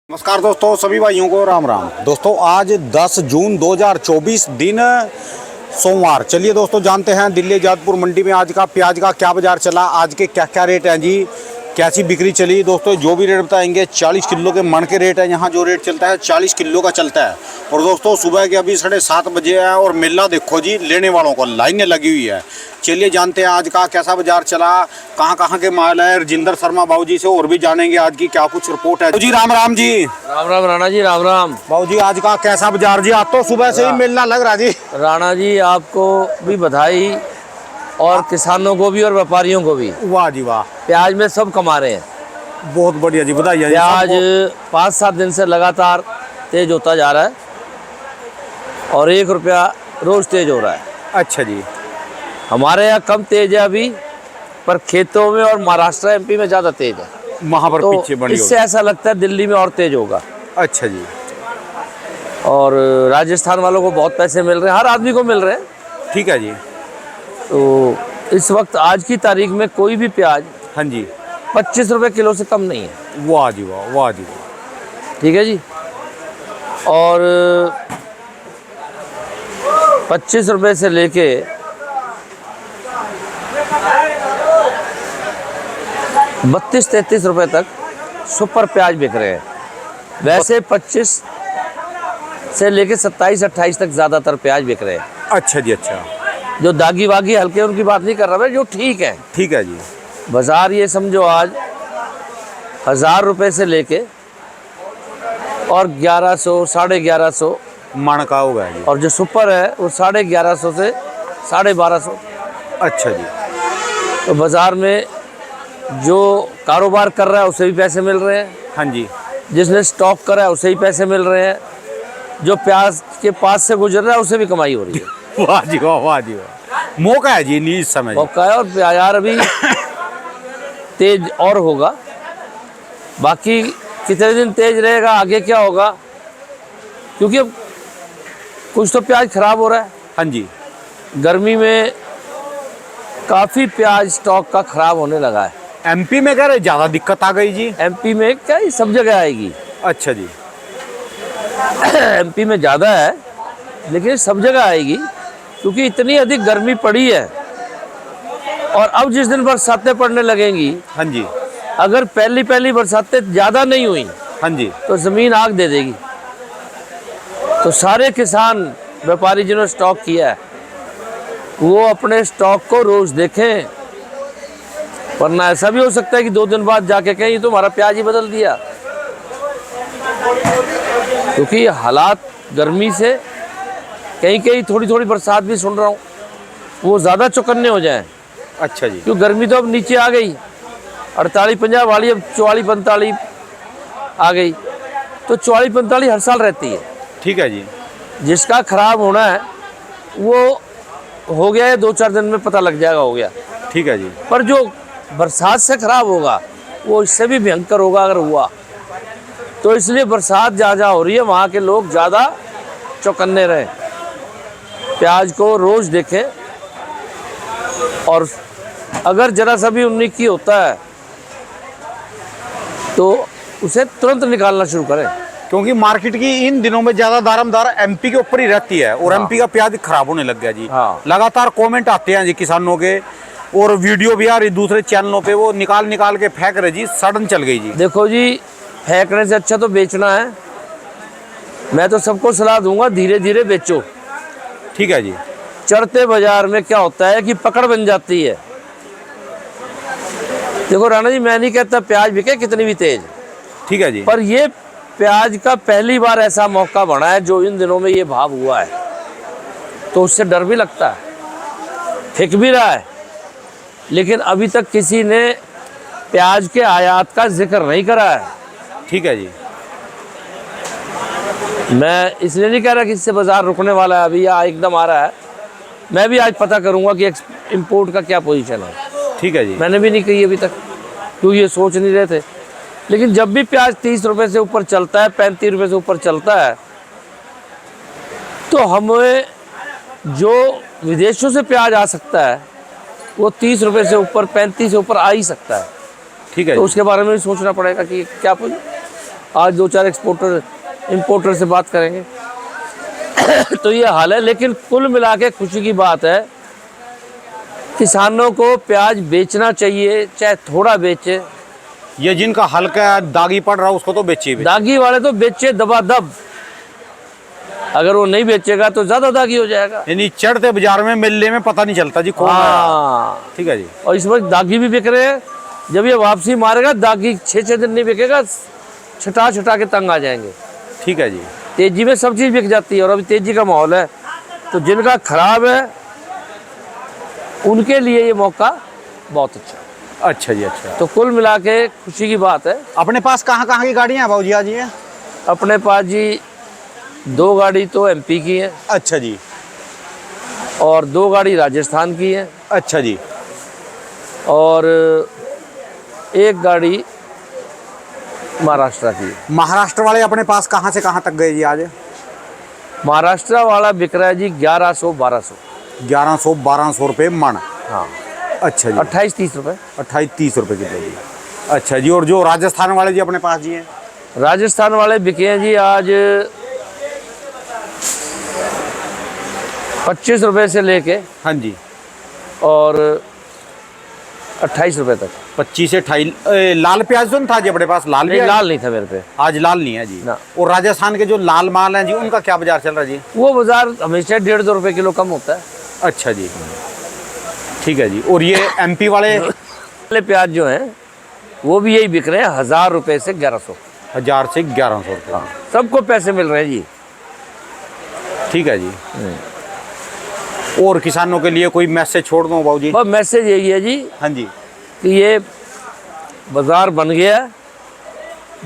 नमस्कार दोस्तों, सभी भाइयों को राम राम। दोस्तों आज 10 जून 2024 दिन सोमवार। चलिए दोस्तों जानते हैं दिल्ली जादपुर मंडी में आज का प्याज का क्या बाजार चला, आज के क्या क्या रेट हैं जी, कैसी बिक्री चली। दोस्तों जो भी रेट बताएंगे 40 किलो के मन के रेट है, यहाँ जो रेट चलता है 40 किलो का चलता है। और दोस्तों सुबह के अभी 7:30 बजे है और मेला देखो जी, लेने वालों को लाइनें लगी हुई है। चलिए जानते हैं आज का कैसा बाजार चला, कहाँ कहाँ के माल है। रजिंदर शर्मा बाबू जी से और भी जानेंगे आज की क्या कुछ रिपोर्ट है। जी राम राम जी। राम राम राणा जी, राम राम बाबू जी। आज का कैसा बाजार जी, आज तो सुबह से ही मेला लग रहा जी। राणा जी आपको भी बधाई और किसानों को भी और व्यापारियों को भी। वाह जी वाह, प्याज में सब कमा रहे हैं। बहुत बढ़िया जी, बधाई जी। प्याज 5-7 दिन से लगातार तेज होता जा रहा है और 1 रुपया रोज तेज हो रहा है। अच्छा जी। हमारे यहाँ कम तेज है अभी, पर खेतों में और महाराष्ट्र एमपी में ज़्यादा तेज है। वहाँ पर तो पीछे बड़ी इससे ऐसा लगता है दिल्ली में और तेज होगा। अच्छा जी। और राजस्थान वालों को बहुत पैसे मिल रहे हैं, हर आदमी को मिल रहे हैं। ठीक है जी। तो इस वक्त आज की तारीख में कोई भी प्याज हाँ जी 25 रुपये किलो से कम नहीं है। वाह जी वाह, वाह जी वाह। ठीक है जी। और 25 रुपये से लेके 32-33 रुपये तक सुपर प्याज बिक रहे हैं। वैसे 25 से लेके 27-28 तक ज़्यादातर प्याज बिक रहे हैं। अच्छा जी। अच्छा, जो दागी वागी हल्के उनकी बात नहीं कर रहा मैं, जो ठीक है। ठीक है जी। बाजार ये समझो आज 1000 रुपये से लेके और 1100 1150 मन का होगा जी। और जो सुपर है वो 1150 से 1250। अच्छा जी। तो बाजार में जो कारोबार कर रहा है उसे भी पैसे मिल रहे हैं, हाँ जी। जिसने स्टॉक करा है उसे भी पैसे मिल रहे हैं, जो प्याज के पास से गुजर रहा है उसे भी कमाई हो रही है। वाह जी वाह, वाह जी वाह। मौका है जी इस समय जी। मौका है और बाजार अभी तेज और होगा। बाकी कितने दिन तेज रहेगा, आगे क्या होगा, क्योंकि अब कुछ तो प्याज खराब हो रहा है। हाँ जी। गर्मी में काफ़ी प्याज स्टॉक का खराब होने लगा है। एमपी में कह रहे ज़्यादा दिक्कत आ गई जी। एमपी में क्या, ये सब जगह आएगी। अच्छा जी। एमपी में ज़्यादा है लेकिन सब जगह आएगी, क्योंकि इतनी अधिक गर्मी पड़ी है। और अब जिस दिन बरसातें पड़ने लगेंगी, हाँ जी। अगर पहली बरसातें ज़्यादा नहीं हुई हाँ जी। तो ज़मीन आग दे देगी। तो सारे किसान व्यापारी जिन्होंने स्टॉक किया है वो अपने स्टॉक को रोज़ देखें, वरना ऐसा भी हो सकता है कि 2 दिन बाद जाके कहें ये तो हमारा प्याज ही बदल दिया। क्योंकि हालात गर्मी से कहीं कहीं थोड़ी थोड़ी बरसात भी सुन रहा हूँ वो ज़्यादा चौकन्ने हो जाएं। अच्छा जी। क्योंकि गर्मी तो अब नीचे आ गई, 48-50 वाली अब 44-45 आ गई। तो 44-45 हर साल रहती है। ठीक है जी। जिसका खराब होना है वो हो गया है, 2-4 दिन में पता लग जाएगा हो गया। ठीक है जी। पर जो बरसात से खराब होगा वो इससे भी भयंकर होगा अगर हुआ तो। इसलिए बरसात जहाँ जहाँ हो रही है वहाँ के लोग ज़्यादा चौकन्ने रहें, प्याज को रोज़ देखें, और अगर जरा सा भी 19 होता है तो उसे तुरंत निकालना शुरू करें। क्योंकि मार्केट की इन दिनों में ज़्यादा दारमदार एमपी के ऊपर ही रहती है और एमपी का प्याज खराब होने लग गया जी। हाँ। लगातार कमेंट आते हैं जी किसानों के, और वीडियो भी आ रही दूसरे चैनलों पे, वो निकाल के फेंक रहे जी, सड़न चल गई जी। देखो जी, फेंकने से अच्छा तो बेचना है। मैं तो सबको सलाह दूंगा धीरे धीरे बेचो। ठीक है जी। चढ़ते बाजार में क्या होता है कि पकड़ बन जाती है। देखो राणा जी, मैं नहीं कहता प्याज बिके कितनी भी तेज, ठीक है जी। पर ये प्याज का पहली बार ऐसा मौका बना है जो इन दिनों में ये भाव हुआ है, तो उससे डर भी लगता है, फेंक भी रहा है। लेकिन अभी तक किसी ने प्याज के आयात का जिक्र नहीं करा है। ठीक है जी। मैं इसलिए नहीं कह रहा कि इससे बाजार रुकने वाला है अभी या एकदम आ रहा है। मैं भी आज पता करूंगा कि इंपोर्ट का क्या पोजीशन है। ठीक है जी। मैंने भी नहीं कही अभी तक, क्योंकि ये सोच नहीं रहे थे। लेकिन जब भी प्याज 30 रुपये से ऊपर चलता है, 35 रुपये से ऊपर चलता है, तो हमें जो विदेशों से प्याज आ सकता है वो 30 रुपये से ऊपर, 35 से ऊपर आ ही सकता है। ठीक है तो जी। उसके बारे में भी सोचना पड़ेगा कि क्या आज 2-4 एक्सपोर्टर इंपोर्टर से बात करेंगे। तो ये हाल है, लेकिन कुल मिला के खुशी की बात है, किसानों को प्याज बेचना चाहिए, चाहे थोड़ा बेचे। ये जिनका हल्का दागी पड़ रहा है उसको तो बेचिए। दागी वाले तो बेचे दबादब, अगर वो नहीं बेचेगा तो ज्यादा दागी हो जाएगा। यानी चढ़ते बाजार में मिलने में पता नहीं चलता जी कौन हाँ, ठीक है जी। और इस वक्त दागी भी बिक रहे हैं। जब ये वापसी मारेगा दागी 6-6 दिन नहीं बिकेगा, छटा छटा के तंग आ जाएंगे। ठीक है जी। तेजी में सब चीज़ बिक जाती है और अभी तेजी का माहौल है, तो जिनका खराब है उनके लिए ये मौका बहुत अच्छा है। अच्छा जी, अच्छा। तो कुल मिला के खुशी की बात है। अपने पास कहाँ कहाँ की गाड़ियाँ हैं बाबूजी आज ये? अपने पास जी 2 गाड़ी तो MP की है अच्छा जी। और 2 गाड़ी राजस्थान की है अच्छा जी। और 1 गाड़ी महाराष्ट्र की है। महाराष्ट्र वाले अपने पास कहाँ से कहाँ तक गए जी आज? महाराष्ट्र वाला बिक रहा है जी 1100-1200। 1100-1200 रुपये मन। हाँ, अच्छा जी। 28-30 रुपये। 28-30 रुपये किलो जी। अच्छा जी। और जो राजस्थान वाले जी अपने पास जी हैं? राजस्थान वाले बिके हैं जी आज 25 रुपये से लेके हाँ जी। और 28 रुपये तक। 25 से 28। लाल प्याज तो नहीं था जी अपने पास? लाल नहीं, भी लाल नहीं था मेरे पे आज लाल नहीं है जी ना। और राजस्थान के जो लाल माल हैं जी उनका क्या बाजार चल रहा है जी? वो बाजार हमेशा 1.5-2 रुपये किलो कम होता है। अच्छा जी, ठीक है जी। और ये MP वाले प्याज जो हैं वो भी यही बिक रहे हैं 1000 रुपये से 1100। 1000 से 1100 रुपये। सबको पैसे मिल रहे हैं जी। ठीक है जी। और किसानों के लिए कोई मैसेज छोड़ दो बाबूजी? बस मैसेज यही है जी हाँ जी। कि ये बाजार बन गया है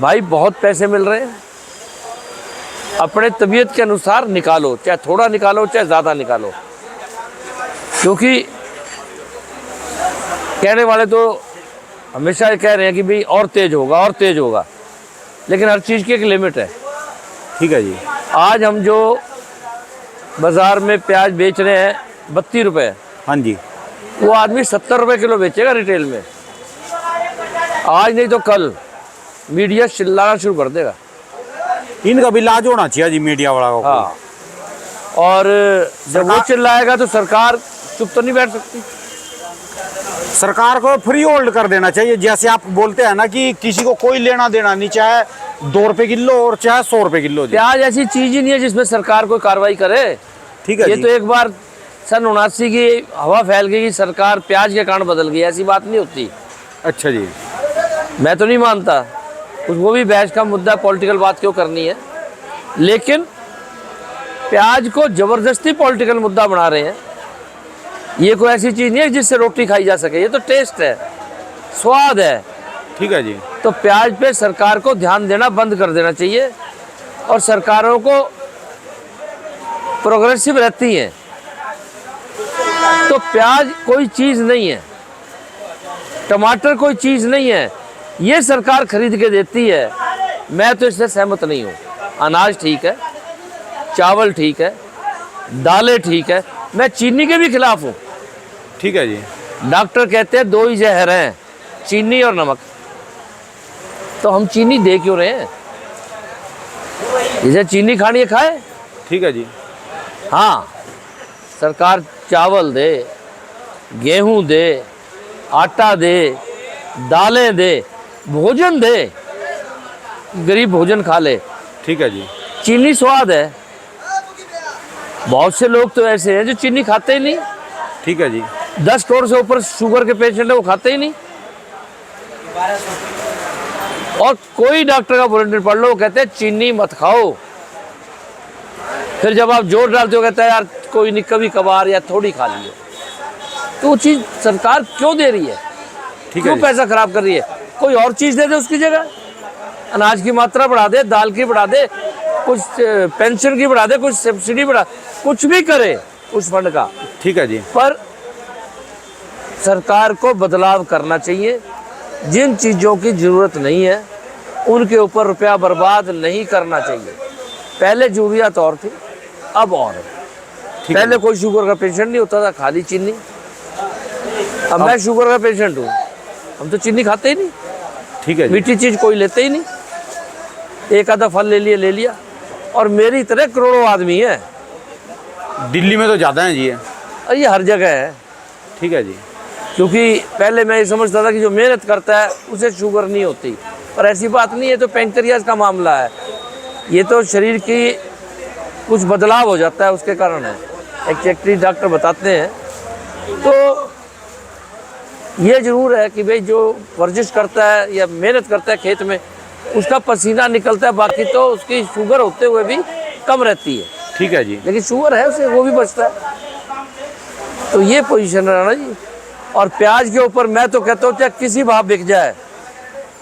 भाई, बहुत पैसे मिल रहे हैं, अपने तबीयत के अनुसार निकालो, चाहे थोड़ा निकालो चाहे ज़्यादा निकालो। क्योंकि कहने वाले तो हमेशा ये कह रहे हैं कि भाई और तेज होगा और तेज होगा, लेकिन हर चीज़ की एक लिमिट है। ठीक है जी। आज हम जो बाज़ार में प्याज बेच रहे हैं 32 रुपये, हाँ जी। वो आदमी 70 रुपये किलो बेचेगा रिटेल में। आज नहीं तो कल मीडिया चिल्लाना शुरू कर देगा। इनका भी इलाज होना चाहिए जी मीडिया वाला को। हाँ, और जब वो चिल्लाएगा तो सरकार चुप तो नहीं बैठ सकती। सरकार को फ्री होल्ड कर देना चाहिए। जैसे आप बोलते हैं ना कि किसी को कोई लेना देना नहीं, चाहे 2 रुपये किलो और चाहे 100 रुपये किलो। प्याज ऐसी चीज ही नहीं है जिसमें सरकार कोई कार्रवाई करे। ठीक है ये जी। तो एक बार सन 79 की हवा फैल गई कि सरकार प्याज के कारण बदल गई, ऐसी बात नहीं होती। अच्छा जी। मैं तो नहीं मानता, वो भी बहस का मुद्दा, पॉलिटिकल बात क्यों करनी है, लेकिन प्याज को जबरदस्ती पॉलिटिकल मुद्दा बना रहे हैं। ये कोई ऐसी चीज नहीं है जिससे रोटी खाई जा सके, ये तो टेस्ट है, स्वाद है। ठीक है जी। तो प्याज पे सरकार को ध्यान देना बंद कर देना चाहिए, और सरकारों को प्रोग्रेसिव रहती हैं। तो प्याज कोई चीज़ नहीं है, टमाटर कोई चीज़ नहीं है, ये सरकार खरीद के देती है। मैं तो इससे सहमत नहीं हूँ। अनाज ठीक है, चावल ठीक है, दालें ठीक है, मैं चीनी के भी खिलाफ हूँ। ठीक है जी। डॉक्टर कहते हैं 2 ही जहर हैं, चीनी और नमक। तो हम चीनी दे क्यों रहे हैं? जिसे चीनी खानी है खाए। ठीक है जी। हाँ, सरकार चावल दे, गेहूं दे, आटा दे, दालें दे, भोजन दे, गरीब भोजन खा ले। ठीक है जी। चीनी स्वाद है। बहुत से लोग तो ऐसे हैं जो चीनी खाते ही नहीं। ठीक है जी। 10 करोड़ से ऊपर शुगर के पेशेंट है, वो खाते ही नहीं। और कोई डॉक्टर का बुलेटिन पढ़ लो, वो कहते हैं चीनी मत खाओ। फिर जब आप जोर डालते हो कहते हैं यार कोई नहीं, कभी कभार या थोड़ी खा लियो। तो वो चीज़ सरकार क्यों दे रही है? ठीक क्यों है। पैसा खराब कर रही है? कोई और चीज़ दे दे उसकी जगह। अनाज की मात्रा बढ़ा दे, दाल की बढ़ा दे, कुछ पेंशन की बढ़ा दे, कुछ सब्सिडी बढ़ा, कुछ भी करे उस फंड का। ठीक है जी। पर सरकार को बदलाव करना चाहिए। जिन चीज़ों की ज़रूरत नहीं है उनके ऊपर रुपया बर्बाद नहीं करना चाहिए। पहले ज़रूरियात और थी, अब और है। पहले कोई शुगर का पेशेंट नहीं होता था, खाली चीनी। अब मैं शुगर का पेशेंट हूँ, हम तो चीनी खाते ही नहीं। ठीक है जी। मीठी चीज़ कोई लेते ही नहीं। एक आधा फल ले लिया। और मेरी तरह करोड़ों आदमी है। दिल्ली में तो ज़्यादा है जी। और ये हर जगह है। ठीक है जी। क्योंकि पहले मैं ये समझता था कि जो मेहनत करता है उसे शुगर नहीं होती, पर ऐसी बात नहीं है। तो पैंक्रियाज का मामला है, ये तो शरीर की कुछ बदलाव हो जाता है, उसके कारण है। एक्चुअली डॉक्टर बताते हैं। तो ये ज़रूर है कि भाई जो वर्जिश करता है या मेहनत करता है खेत में, उसका पसीना निकलता है, बाकी तो उसकी शुगर होते हुए भी कम रहती है। ठीक है जी। लेकिन शुगर है उसे, वो भी बचता है। तो ये पोजीशन है ना जी। और प्याज के ऊपर मैं तो कहता हूँ चाहे किसी भाव बिक जाए,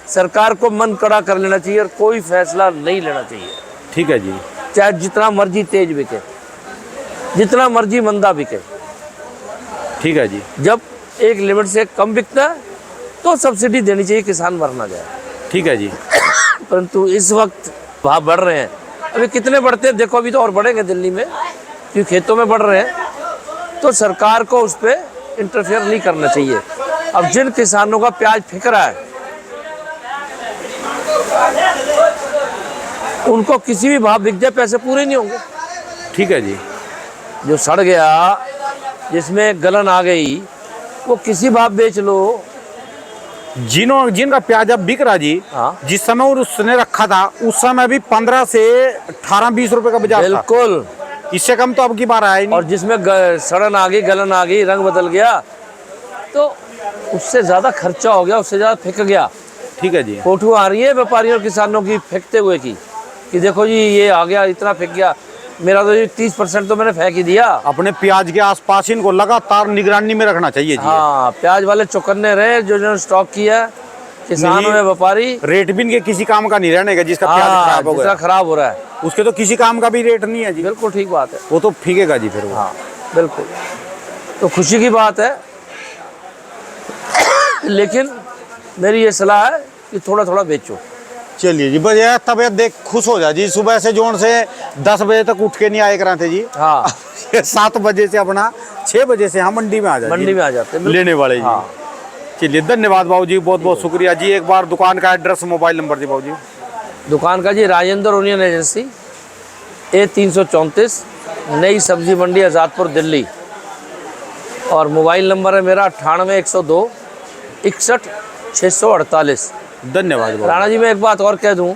सरकार को मन कड़ा कर लेना चाहिए और कोई फैसला नहीं लेना चाहिए। ठीक है जी। चाहे जितना मर्जी तेज बिके, जितना मर्जी मंदा बिके। ठीक है जी। जब एक लिमिट से कम बिकता है तो सब्सिडी देनी चाहिए, किसान मर ना जाए। ठीक है जी। परंतु इस वक्त भाव बढ़ रहे हैं। अभी कितने बढ़ते हैं देखो, अभी तो और बढ़ेंगे दिल्ली में, क्योंकि खेतों में बढ़ रहे हैं। तो सरकार को उस पर इंटरफेयर नहीं करना चाहिए। अब जिन किसानों का प्याज फिक रहा है, उनको किसी भी भाव बिक जाए पैसे पूरे नहीं होंगे। ठीक है जी। जो सड़ गया, जिसमें गलन आ गई, वो किसी भाव बेच लो। जिनका प्याज अब बिक रहा जी, हाँ। जिस समय उसने रखा था उस समय भी 15 से 18-20 रुपए का बाजार था। बिल्कुल। इससे कम तो अब की बार आया ही नहीं। और जिसमें सड़न आ गई, गलन आ गई, रंग बदल गया, तो उससे ज़्यादा खर्चा हो गया, उससे ज़्यादा फेंक गया। ठीक है जी। फोटो आ रही है व्यापारियों और किसानों की फेंकते हुए की, कि देखो जी ये आ गया, इतना फेंक गया, मेरा तो 30% तो मैंने फेंक ही दिया। अपने प्याज के आसपास इनको लगातार निगरानी में रखना चाहिए जी। हाँ, प्याज वाले चौकन्ने रहे, जो जिन्होंने स्टॉक किया, किसान नहीं, हुए, व्यापारी। रेट भी इनके किसी काम का नहीं रहने का, जिसका प्याज खराब हो जिसका गया, खराब हो रहा है, उसके तो किसी काम का भी रेट नहीं है जी। बिल्कुल ठीक बात है। वो तो फीकेगा जी फिर वो। हाँ बिल्कुल। तो खुशी की बात है, लेकिन मेरी ये सलाह है कि थोड़ा थोड़ा बेचो। चलिए जी, बस यार तबियत देख खुश हो जा जी। सुबह से जोन से 10 बजे तक उठ के नहीं आए कराते जी। हाँ 7 बजे से अपना 6 बजे से हम मंडी में आ जाते, मंडी में आ जाते हैं लेने वाले जी। हाँ। चलिए धन्यवाद बाबू जी, बहुत बहुत शुक्रिया जी। एक बार दुकान का एड्रेस, मोबाइल नंबर जी बाबू जी। दुकान का जी राजेंद्र ओनियन एजेंसी, A334, नई सब्जी मंडी आज़ादपुर दिल्ली। और मोबाइल नंबर है मेरा 98 102 61 648। धन्यवाद बाबू। राणा जी मैं एक बात और कह दूं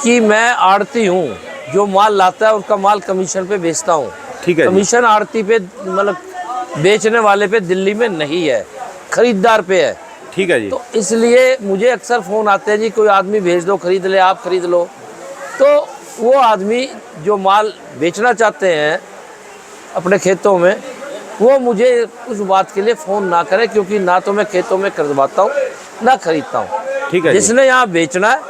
कि मैं आड़ती हूं, जो माल लाता है उसका माल कमीशन पे बेचता हूं। ठीक है जी। कमीशन आड़ती पे, मतलब बेचने वाले पे दिल्ली में नहीं है, खरीदार पे है। ठीक है जी। तो इसलिए मुझे अक्सर फ़ोन आते हैं जी, कोई आदमी भेज दो, खरीद ले, आप खरीद लो। तो वो आदमी जो माल बेचना चाहते हैं अपने खेतों में, वो मुझे उस बात के लिए फ़ोन ना करें, क्योंकि ना तो मैं खेतों में खरीदवाता हूँ ना खरीदता हूँ। ठीक है जी। जिसने यहाँ बेचना है,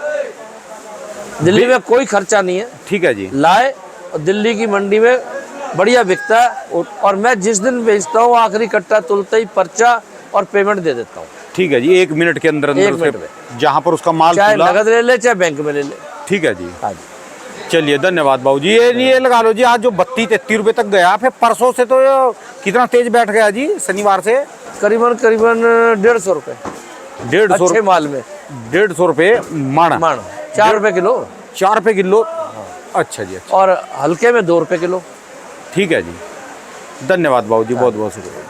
दिल्ली में कोई खर्चा नहीं है, ठीक है जी। लाए और दिल्ली की मंडी में बढ़िया बिकता है। और मैं जिस दिन बेचता हूँ आखिरी कट्टा तुलते ही पर्चा और पेमेंट दे देता हूँ। ठीक है जी। 1 मिनट के अंदर 1 मिनट में, जहाँ पर उसका माल चाहे खुला। नगद ले ले चाहे बैंक में ले ले। ठीक है जी। हाँ जी। चलिए धन्यवाद बाबू जी। ये लगा लो जी, आज जो 32-33 रुपए तक गया, फिर परसों से तो कितना तेज बैठ गया जी, शनिवार से करीबन 150 रुपये 150 अच्छे माल में। 150 रुपए मण। 4 रुपये किलो। 4 रुपए किलो। अच्छा जी, अच्छा। और हल्के में 2 रुपये किलो। ठीक है जी। धन्यवाद बाबू जी, बहुत बहुत शुक्रिया।